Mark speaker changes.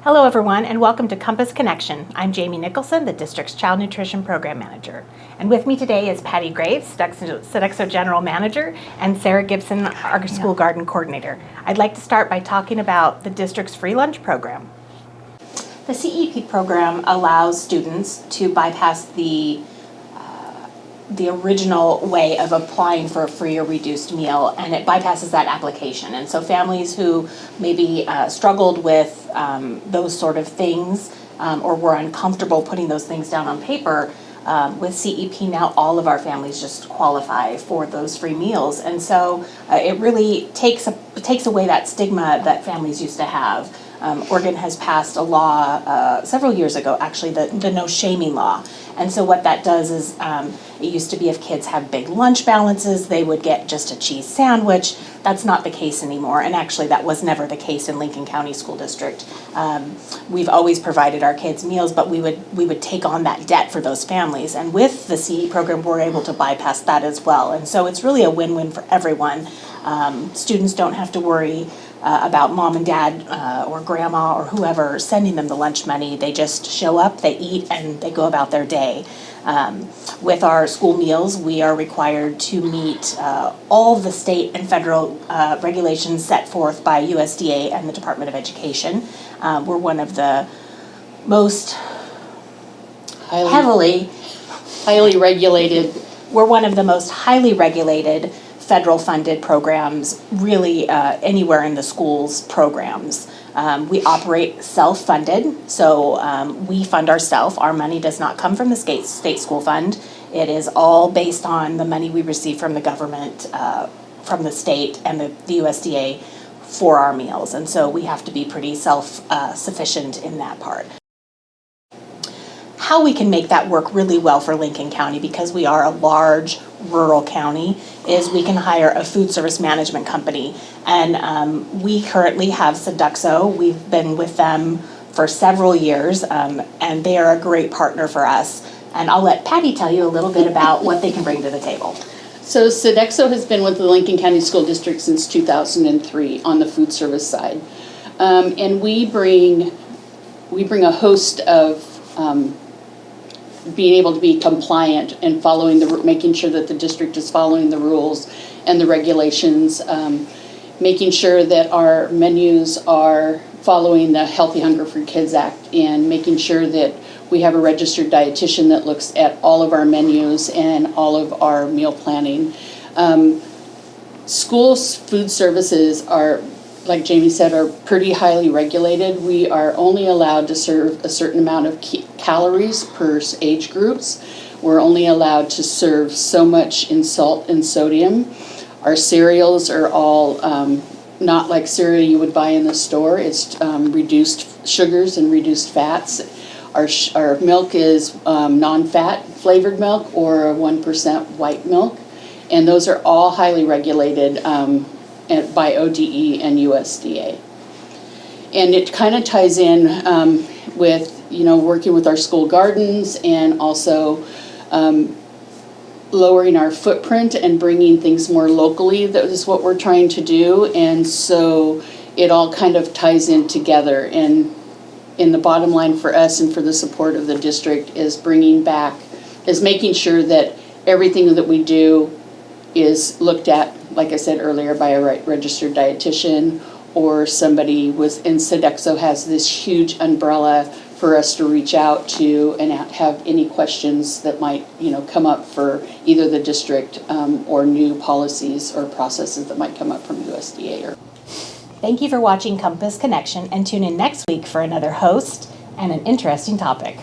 Speaker 1: Hello everyone and welcome to Compass Connection. I'm Jamie Nicholson, the district's Child Nutrition Program Manager. And with me today is Patty Graves, Sodexo General Manager, and Sara Gibson, our School Garden Coordinator. I'd like to start by talking about the district's free lunch program. The CEP program allows students to bypass the original way of applying for a free or reduced meal, and it bypasses that application. And so families who maybe struggled with those sort of things or were uncomfortable putting those things down on paper, with CEP now all of our families just qualify for those free meals. And so it really takes away that stigma that families used to have. Oregon has passed a law several years ago, actually, the no shaming law. And so what that does is, it used to be if kids have big lunch balances, they would get just a cheese sandwich. That's not the case anymore. And actually, that was never the case in Lincoln County School District. We've always provided our kids meals, but we would take on that debt for those families. And with the CE program, we're able to bypass that as well. And so it's really a win-win for everyone. Students don't have to worry about mom and dad or grandma or whoever sending them the lunch money. They just show up, they eat, and they go about their day. With our school meals, we are required to meet all the state and federal regulations set forth by USDA and the Department of Education. We're one of the most highly
Speaker 2: regulated.
Speaker 1: We're one of the most highly regulated federal funded programs, really anywhere in the schools programs. We operate self-funded, so we fund ourselves. Our money does not come from the state school fund. It is all based on the money we receive from the government, from the state and the USDA for our meals. And so we have to be pretty self-sufficient in that part. How we can make that work really well for Lincoln County, because we are a large rural county, is we can hire a food service management company. And we currently have Sodexo. We've been with them for several years, and they are a great partner for us. And I'll let Patty tell you a little bit about what they can bring to the table.
Speaker 2: So Sodexo has been with the Lincoln County School District since 2003 on the food service side. And we bring a host of being able to be compliant and making sure that the district is following the rules and the regulations, making sure that our menus are following the Healthy Hunger for Kids Act, and making sure that we have a registered dietitian that looks at all of our menus and all of our meal planning. Schools food services are, like Jamie said, are pretty highly regulated. We are only allowed to serve a certain amount of calories per age groups. We're only allowed to serve so much in salt and sodium. Our cereals are all not like cereal you would buy in the store. It's reduced sugars and reduced fats. Our milk is non-fat flavored milk or 1% white milk. And those are all highly regulated by ODE and USDA. And it kind of ties in with, working with our school gardens, and also lowering our footprint and bringing things more locally. That is what we're trying to do. And so it all kind of ties in together. And in the bottom line for us and for the support of the district is making sure that everything that we do is looked at, like I said earlier, by a registered dietitian or somebody and Sodexo has this huge umbrella for us to reach out to and have any questions that might, come up for either the district or new policies or processes that might come up from USDA.
Speaker 1: Thank you for watching Compass Connection, and tune in next week for another host and an interesting topic.